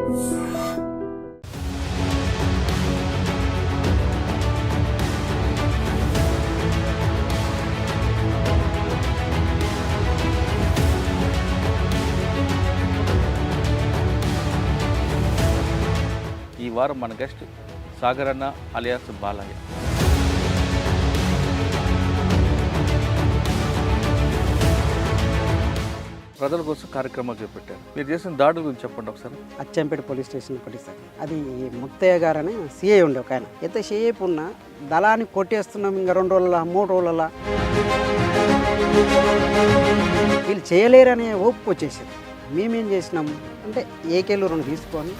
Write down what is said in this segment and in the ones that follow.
ఈ వారం మన గెస్ట్ సాగర్ అన్న అలియాస్ బాలయ్య. ప్రజల కోసం కార్యక్రమాలు చేపట్టారు. మీరు చేసిన దాడుల గురించి చెప్పండి ఒకసారి. అచ్చంపేట పోలీస్ స్టేషన్ ఒకటి సార్. అది ముక్తయ్య గారు అని సిఐ ఉండే ఒక ఆయన. ఎంతసేపు ఉన్న దళాన్ని కొట్టేస్తున్నాం, ఇంకా 2 రోజుల 3 రోజుల వీళ్ళు చేయలేరనే ఓపిక వచ్చేసింది. మేమేం చేసినాం అంటే ఏకేలు 2 తీసుకొని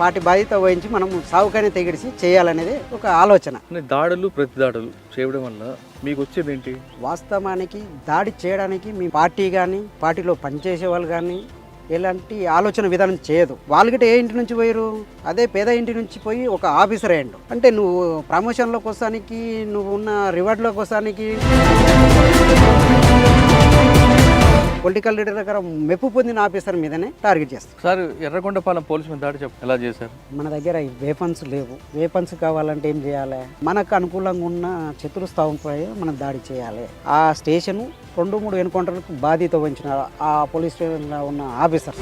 వాటి బాధ్యత వహించి మనం సాగుకైనా తెగిడిసి చేయాలనేది ఒక ఆలోచన. దాడులు ప్రతి దాడులు చేయడం వల్ల మీకు వచ్చేది ఏంటి? వాస్తవానికి దాడి చేయడానికి మీ పార్టీ కానీ పార్టీలో పనిచేసే వాళ్ళు కానీ ఎలాంటి ఆలోచన విధానం చేయదు. వాళ్ళకిట ఏ ఇంటి నుంచి పోయారు, అదే పేద ఇంటి నుంచి పోయి ఒక ఆఫీసర్ అయ్యండు అంటే నువ్వు ప్రమోషన్ల కోసానికి, నువ్వు ఉన్న రివార్డుల కోసానికి, పొలిటికల్ లీడర్ దగ్గర మెప్పు పొందిన ఆఫీసర్ మీదనే టార్గెట్ చేస్తారు. సార్, ఎర్రగొండపాలెం పోలీసు మీద దాడి ఎలా చేశారు? మన దగ్గర వేపన్స్ లేవు. వేపన్స్ కావాలంటే ఏం చేయాలి? మనకు అనుకూలంగా ఉన్న చతురస్థావంపై మనం దాడి చేయాలి. ఆ స్టేషన్ 2-3 ఎన్కౌంటర్లకు బాధ్యత వహించిన ఆ పోలీస్ స్టేషన్లో ఉన్న ఆఫీసర్స్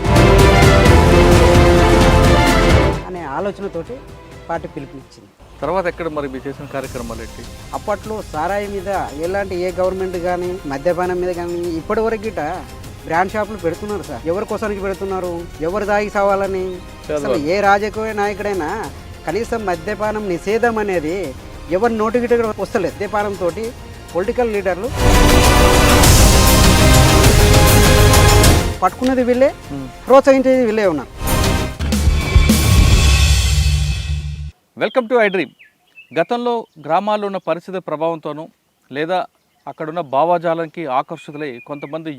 అనే ఆలోచనతోటి పార్టీ పిలుపునిచ్చింది. తర్వాత ఎక్కడ మరి మీరు చేసిన కార్యక్రమాలు ఏంటి? అప్పట్లో సారాయి మీద ఎలాంటి ఏ గవర్నమెంట్ కానీ మద్యపానం మీద కానీ ఇప్పటివరకు గిట బ్రాండ్ షాపులు పెడుతున్నారు సార్. ఎవరి కోసానికి పెడుతున్నారు? ఎవరు దాగి సావాలని? అసలు ఏ రాజకీయ నాయకుడైనా కనీసం మద్యపానం నిషేధం అనేది ఎవరి నోటికి వస్తలేదు. మద్యపానంతో పొలిటికల్ లీడర్లు పట్టుకున్నది వీళ్ళే, ప్రోత్సహించేది వీళ్ళే ఉన్నారు. Welcome to I dream. గతంలో గ్రామాల్లో ఉన్న పరిస్థితి ప్రభావంతోనూ లేదా అక్కడున్న భావాజాలానికి ఆకర్షితులై కొంతమంది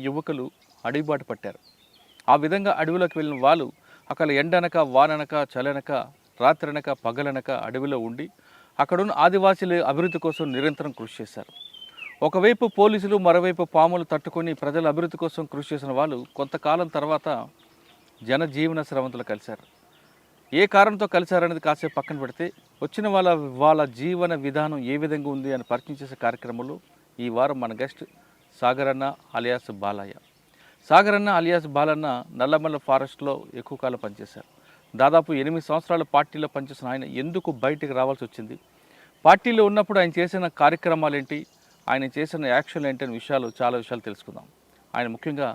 యువకులు అడవిబాటు పట్టారు. ఆ విధంగా అడవిలోకి వెళ్ళిన వాళ్ళు అక్కడ ఎండనక, వాననక, చలనక, రాత్రనక, పగలనక అడవిలో ఉండి అక్కడున్న ఆదివాసీల అభివృద్ధి కోసం నిరంతరం కృషి చేశారు. ఒకవైపు పోలీసులు, మరోవైపు పాములు తట్టుకొని ప్రజల అభివృద్ధి కోసం కృషి చేసిన వాళ్ళు కొంతకాలం తర్వాత జనజీవన స్రవంతులు కలిశారు. ఏ కారణంతో కలిశారనేది కాసేపు పక్కన పెడితే వచ్చిన వాళ్ళ జీవన విధానం ఏ విధంగా ఉంది అని పరిచయం చేసే కార్యక్రమంలో ఈ వారం మన గెస్ట్ సాగర్ అన్న అలియాస్ బాలయ్య. సాగర్ అన్న అలియాస్ బాలన్న నల్లమల్ల ఫారెస్ట్లో ఎక్కువ కాలం పనిచేశారు. దాదాపు 8 సంవత్సరాల పార్టీలో పనిచేసిన ఆయన ఎందుకు బయటికి రావాల్సి వచ్చింది, పార్టీలో ఉన్నప్పుడు ఆయన చేసిన కార్యక్రమాలు ఏంటి, ఆయన చేసిన యాక్షన్ ఏంటి అనే చాలా విషయాలు తెలుసుకుందాం. ఆయన ముఖ్యంగా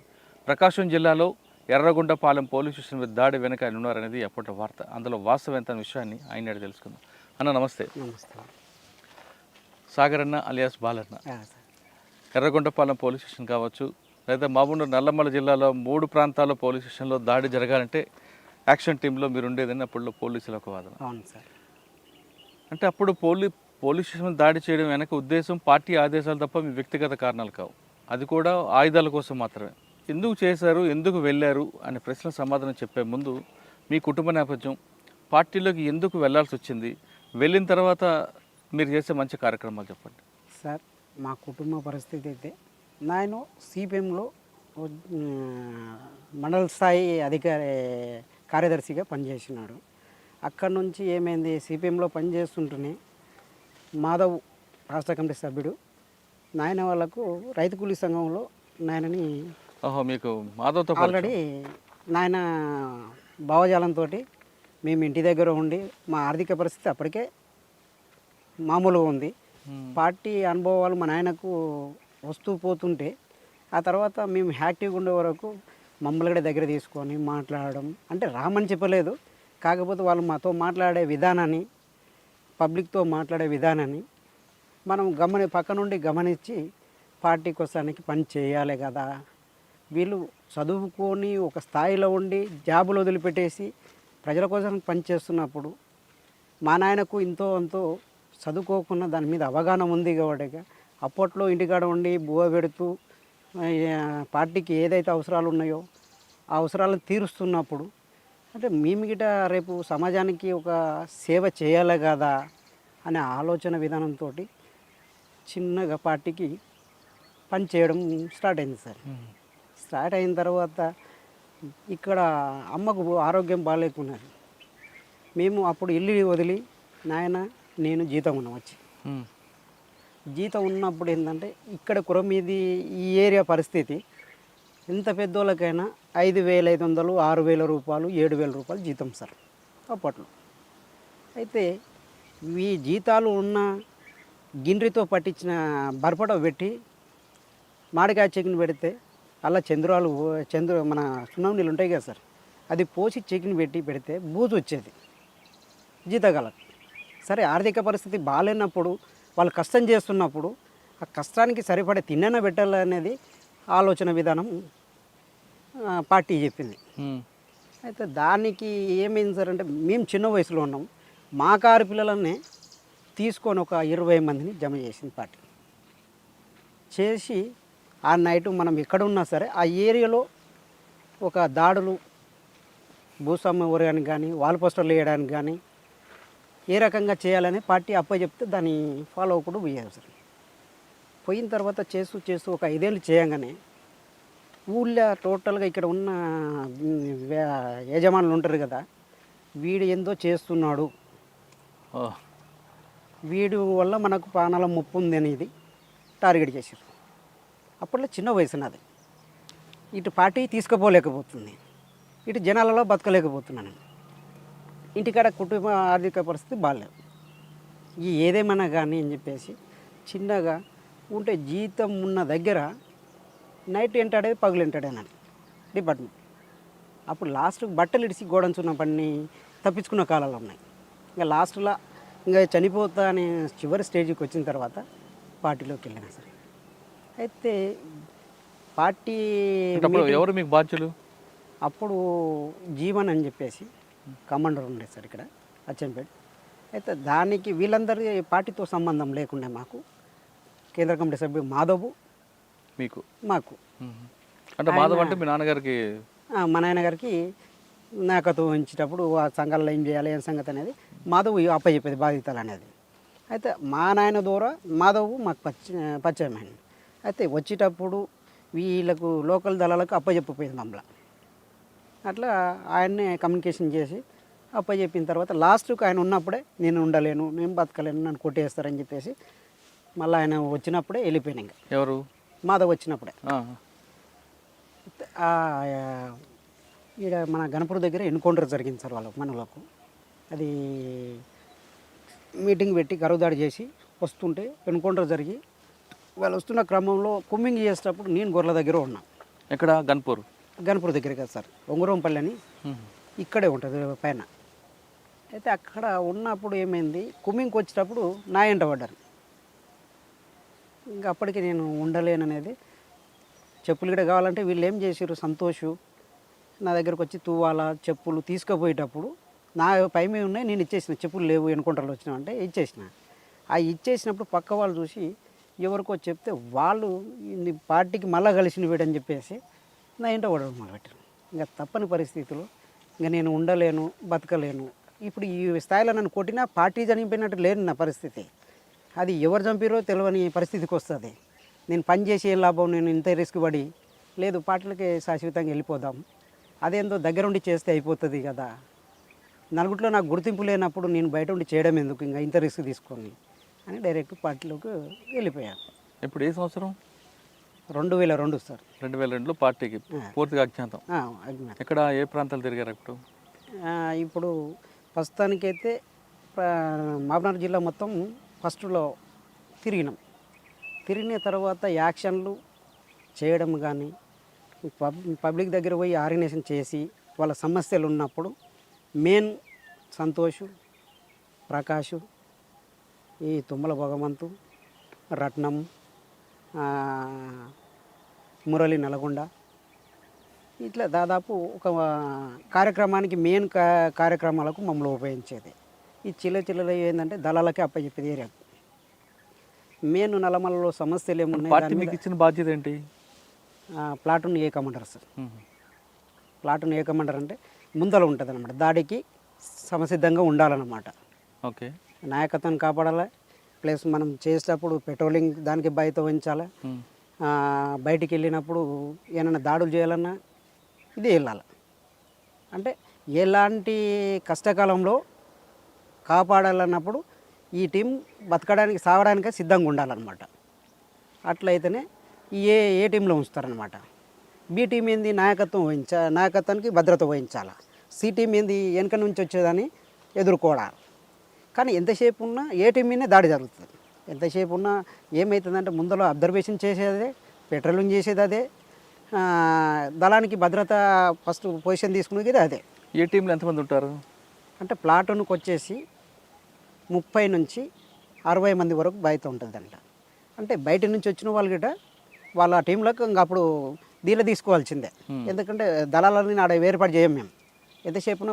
ప్రకాశం జిల్లాలో ఎర్రగొండపాలెం పోలీస్ స్టేషన్ మీద దాడి వెనక ఆయన ఉన్నారనేది అప్పటి వార్త. అందులో వాస్తవం ఎంత విషయాన్ని ఆయన తెలుసుకుందాం. అన్న నమస్తే. నమస్తే. సాగర్ అన్న alias Balanna, Yerragondapalem police station కావచ్చు లేదా మామూలు నల్లమల్ల జిల్లాలో 3 ప్రాంతాల్లో పోలీస్ స్టేషన్లో దాడి జరగాలంటే యాక్షన్ టీంలో మీరు ఉండేదని అప్పుడు పోలీసుల ఒక వాదన. అవును సార్. అంటే అప్పుడు పోలీస్ స్టేషన్ దాడి చేయడం వెనక ఉద్దేశం పార్టీ ఆదేశాలు తప్ప మీ వ్యక్తిగత కారణాలు కావు, అది కూడా ఆయుధాల కోసం మాత్రమే. ఎందుకు చేశారు, ఎందుకు వెళ్ళారు అనే ప్రశ్న సమాధానం చెప్పే ముందు మీ కుటుంబ నేపథ్యం, పార్టీలోకి ఎందుకు వెళ్ళాల్సి వచ్చింది, వెళ్ళిన తర్వాత మీరు చేసే మంచి కార్యక్రమాలు చెప్పండి. సార్, మా కుటుంబ పరిస్థితి అయితే నేను సిపిఎంలో మండల స్థాయి కార్యదర్శిగా పనిచేసినాడు. అక్కడి నుంచి ఏమైంది, సిపిఎంలో పనిచేస్తుంటేనే మాధవ్ రాష్ట్ర కమిటీ సభ్యుడు నాయన వాళ్ళకు రైతు కూలీ సంఘంలో నాయనని మీకు మాధవ్తో ఆల్రెడీ నాయన భావజాలంతో మేము ఇంటి దగ్గర ఉండి మా ఆర్థిక పరిస్థితి అప్పటికే మామూలుగా ఉంది. పార్టీ అనుభవాలు మా నాయనకు వస్తూ పోతుంటే ఆ తర్వాత మేము యాక్టివ్గా ఉండే వరకు మమ్మల్ని కూడా దగ్గర తీసుకొని మాట్లాడడం అంటే రామని చెప్పలేదు, కాకపోతే వాళ్ళు మాతో మాట్లాడే విధానాన్ని, పబ్లిక్తో మాట్లాడే విధానాన్ని మనం పక్క నుండి గమనించి పార్టీ కోసానికి పని చేయాలి కదా, వీళ్ళు చదువుకొని ఒక స్థాయిలో ఉండి జాబులు వదిలిపెట్టేసి ప్రజల కోసం పనిచేస్తున్నప్పుడు మా నాయనకు అంతో చదువుకోకుండా దాని మీద అవగాహన ఉంది కాబట్టి అప్పట్లో ఇంటికాడ ఉండి బువ్వ పెడుతూ పార్టీకి ఏదైతే అవసరాలు ఉన్నాయో ఆ అవసరాలను తీరుస్తున్నప్పుడు అంటే మేము గిట రేపు సమాజానికి ఒక సేవ చేయాలి కదా అనే ఆలోచన విధానంతో చిన్నగా పార్టీకి పని చేయడం స్టార్ట్ అయింది సార్. స్టార్ట్ అయిన తర్వాత ఇక్కడ అమ్మకు ఆరోగ్యం బాగాలేకున్నది. మేము అప్పుడు ఇల్లు వదిలి నాయన నేను జీతం ఉన్నాం వచ్చి. ఉమ్. జీతం ఉన్నప్పుడు ఏంటంటే ఇక్కడ కురమీది ఈ ఏరియా పరిస్థితి ఎంత పెద్దోళ్ళకైనా 5,500, 6,000 రూపాయలు, 7,000 రూపాయలు జీతం సార్ అప్పట్లో. అయితే ఈ జీతాలు ఉన్న గిండ్రితో పట్టించిన బరపట పెట్టి మామిడికాయ చెకిన్ పెడితే అలా చంద్రు మన సున్నం నీళ్ళు ఉంటాయి కదా సార్, అది పోసి చెకిన్ పెడితే బూజు వచ్చేది జీతగాలకు. సరే ఆర్థిక పరిస్థితి బాగాలేనప్పుడు వాళ్ళు కష్టం చేస్తున్నప్పుడు ఆ కష్టానికి సరిపడే తిన్నైనా పెట్టాలనేది ఆలోచన విధానం పార్టీ చెప్పింది. ఉమ్. అయితే దానికి ఏమైంది సార్ అంటే మేము చిన్న వయసులో ఉన్నాం, మా కారు పిల్లలనే తీసుకొని ఒక 20 మందిని జమ చేసింది పార్టీ. చేసి ఆ నైటు మనం ఎక్కడ ఉన్నా సరే ఆ ఏరియాలో ఒక దాడులు భూస్వామ్య ఊరగానికి కానీ వాల్ పోస్టర్లు వేయడానికి కానీ ఏ రకంగా చేయాలని పార్టీ చెప్తే దాన్ని ఫాలో అవ్వకుండా పోయారు సార్. పోయిన తర్వాత చేస్తూ ఒక 5 ఏళ్ళు చేయగానే ఊళ్ళో టోటల్గా ఇక్కడ ఉన్న యజమానులు ఉంటారు కదా, వీడు ఏందో చేస్తున్నాడు, ఓ. వీడు వల్ల మనకు ప్రాణాల ముప్పు ఉంది అనేది టార్గెట్ చేశారు. అప్పట్లో చిన్న వయసు నాది, ఇటు పార్టీ తీసుకుపోలేకపోతుంది, ఇటు జనాలలో బతకలేకపోతున్నాను, ఇంటికాడ కుటుంబ ఆర్థిక పరిస్థితి బాగాలేదు. ఏదేమన్నా కానీ అని చెప్పేసి చిన్నగా ఉంటే జీతం ఉన్న దగ్గర నైట్ ఎంటాడేది పగులు ఎంటాడేనని డిపార్ట్మెంట్. అప్పుడు లాస్ట్ బట్టలు ఇడిచి గోడంచున్న పని తప్పించుకున్న కాలాలు ఉన్నాయి. ఇంకా లాస్ట్లో ఇంకా చనిపోతా అనే చివరి స్టేజ్కి వచ్చిన తర్వాత పార్టీలోకి వెళ్ళాను సార్. అయితే పార్టీ ఎవరు మీకు బాధ్యులు? అప్పుడు జీవన్ అని చెప్పేసి కమాండర్ ఉండే సార్ ఇక్కడ అచ్చంపేట. అయితే దానికి వీళ్ళందరి పార్టీతో సంబంధం లేకుండా మాకు కేంద్ర కమిటీ సభ్యుడు మాధవ్ మాకు అంటే మాధవ్ అంటే మీ నాన్నగారికి, మా నాన్నగారికి నాకతో ఉంచేటప్పుడు ఆ సంఘాలలో ఏం చేయాలి ఏం సంగతి అనేది మాధవ్ అప్పచెప్పేది బాధ్యతలు అనేది. అయితే మా నాయన ద్వారా మాధవ్ మాకు పరిచయం అయింది. అయితే వచ్చేటప్పుడు వీళ్ళకు లోకల్ దళాలకు అప్పచెప్పిపోయింది మమ్మల్ని. అట్లా ఆయన్నే కమ్యూనికేషన్ చేసి అప్పచెప్పిన తర్వాత లాస్ట్కి ఆయన ఉన్నప్పుడే నేను ఉండలేను, నేను బతకలేను, నన్ను కొట్టేస్తారని చెప్పేసి మళ్ళీ ఆయన వచ్చినప్పుడే వెళ్ళిపోయాను. ఇంకా ఎవరు? మాధవ్ వచ్చినప్పుడే. ఈడ మన గణపూర్ దగ్గర ఎన్కౌంటర్ జరిగింది సార్ వాళ్ళకు మనలకు. అది మీటింగ్ పెట్టి గరుదాడి చేసి వస్తుంటే ఎన్కౌంటర్ జరిగి వాళ్ళు వస్తున్న క్రమంలో కుమ్మింగ్ చేసేటప్పుడు నేను గొర్రెల దగ్గర ఉన్నా. ఎక్కడ? గణపూర్ దగ్గర కదా సార్, ఒంగురంపల్లి అని ఇక్కడే ఉంటుంది పైన. అయితే అక్కడ ఉన్నప్పుడు ఏమైంది, కుమ్మింగ్కి వచ్చేటప్పుడు నా ఎంట పడ్డారు. ఇంకా అప్పటికి నేను ఉండలేననేది, చెప్పులు కూడా కావాలంటే వీళ్ళు ఏం చేసారు, సంతోషు నా దగ్గరకు వచ్చి తువ్వాల చెప్పులు తీసుకుపోయేటప్పుడు నా పై మీద ఉన్నాయి, నేను ఇచ్చేసిన, చెప్పులు లేవు ఎన్కౌంటర్లు వచ్చినా అంటే ఇచ్చేసిన. ఆ ఇచ్చేసినప్పుడు పక్క వాళ్ళు చూసి ఎవరికో చెప్తే వాళ్ళు పార్టీకి మళ్ళా కలిసిన వీడని చెప్పేసి నా ఇంట పడడం మొదలుపెట్టారు. ఇంకా తప్పని పరిస్థితులు, ఇంకా నేను ఉండలేను, బతకలేను. ఇప్పుడు ఈ స్థాయిలో నన్ను కొట్టినా పార్టీ చనిపోయినట్టు లేని నా పరిస్థితి. అది ఎవరు చంపారో తెలియని పరిస్థితికి వస్తుంది. నేను పని చేసి ఏం లాభం, నేను ఇంత రిస్క్ పడి లేదు, పార్టీలకే శాశ్వతంగా వెళ్ళిపోదాం, అదేందో దగ్గరుండి చేస్తే అయిపోతుంది కదా, నలుగురిలో నాకు గుర్తింపు లేనప్పుడు నేను బయట ఉండి చేయడం ఎందుకు, ఇంకా ఇంత రిస్క్ తీసుకొని అని డైరెక్ట్ పార్టీలోకి వెళ్ళిపోయాను. ఇప్పుడు ఏ సంవత్సరం? 2002 సార్. 2002లో పార్టీకి పూర్తిగా అజ్ఞాతం. ఎక్కడ ఏ ప్రాంతాలు తిరిగారు ఇప్పుడు? ఇప్పుడు ప్రస్తుతానికైతే మహబూబ్నగర్ జిల్లా మొత్తం ఫస్ట్లో తిరిగినాం. తిరిగిన తర్వాత యాక్షన్లు చేయడం కానీ పబ్లిక్ దగ్గర పోయి ఆర్గనైజేషన్ చేసి వాళ్ళ సమస్యలు ఉన్నప్పుడు మెయిన్ సంతోషు, ప్రకాషు, ఈ తుమ్మల భగవంతు, రత్నం, మురళి నల్గొండ, ఇట్లా దాదాపు ఒక కార్యక్రమానికి మెయిన్ కార్యక్రమాలకు మమ్మల్ని ఉపయోగించేది. ఈ చిల్లర ఏంటంటే దళాలకే అప్పచెప్పేది ఏరియాకు. మెయిన్ నల్లమలలో సమస్యలు ఏమున్నాయి, మీకు ఇచ్చిన బాధ్యత ఏంటి? ప్లాటూన్ ఏ కమాండర్ సార్. ప్లాటూన్ ఏ కమాండర్ అంటే ముందర ఉంటుంది అనమాట, దాడికి సమసిద్ధంగా ఉండాలన్నమాట. ఓకే, నాయకత్వాన్ని కాపాడాలి, ప్లస్ మనం చేసేటప్పుడు పెట్రోలింగ్ దానికి బాధ్యత వహించాలి, బయటికి వెళ్ళినప్పుడు ఏమైనా దాడులు చేయాలన్నా ఇది వెళ్ళాలి. అంటే ఎలాంటి కష్టకాలంలో కాపాడాలన్నప్పుడు ఈ టీం బతకడానికి సావడానికి సిద్ధంగా ఉండాలన్నమాట. అట్లయితేనే ఏ టీంలో ఉంచుతారనమాట. బి టీం ఏంది నాయకత్వానికి భద్రత వహించాలి. సి టీం ఏంది వెనక నుంచి వచ్చేదాన్ని ఎదుర్కోవాలి. కానీ ఎంతసేపు ఉన్నా ఏ టీం మీదనే దాడి జరుగుతుంది. ఎంతసేపు ఉన్నా ఏమవుతుందంటే ముందర అబ్జర్వేషన్ చేసేదే, పెట్రోలింగ్ చేసేది అదే, దళానికి భద్రత ఫస్ట్ పొజిషన్ తీసుకునేది అదే. ఏ టీంలో ఎంతమంది ఉంటారు? అంటే ప్లాటూన్కి వచ్చేసి 30 నుంచి 60 మంది వరకు బయట ఉంటుందంట. అంటే బయట నుంచి వచ్చిన వాళ్ళు గిట వాళ్ళ టీంలకు ఇంకా అప్పుడు దీనిలో తీసుకోవాల్సిందే. ఎందుకంటే దళాలని ఆడ వేరుపాటు చేయం మేము. ఎంతసేపున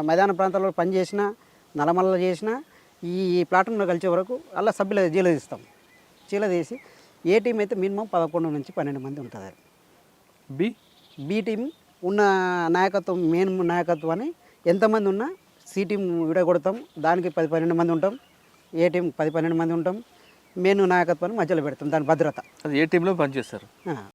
మైదాన ప్రాంతాల్లో పని చేసినా, నల్లమల్ల చేసినా ఈ ప్లాటూన్లో కలిసే వరకు అలా సభ్యులు జీలదీస్తాం. జీలదీసి ఏ టీం అయితే మినిమం 11 నుంచి 12 మంది ఉంటుంది. బి టీం ఉన్న నాయకత్వం, మెయిన్ నాయకత్వాన్ని ఎంతమంది ఉన్నా సి టీం విడగొడతాం. దానికి 10-12 మంది ఉంటాం. ఏ టీం 10-12 మంది ఉంటాం. మెయిన్ నాయకత్వాన్ని మధ్యలో పెడతాం, దాని భద్రత. అది ఏ టీంలో పనిచేస్తారు?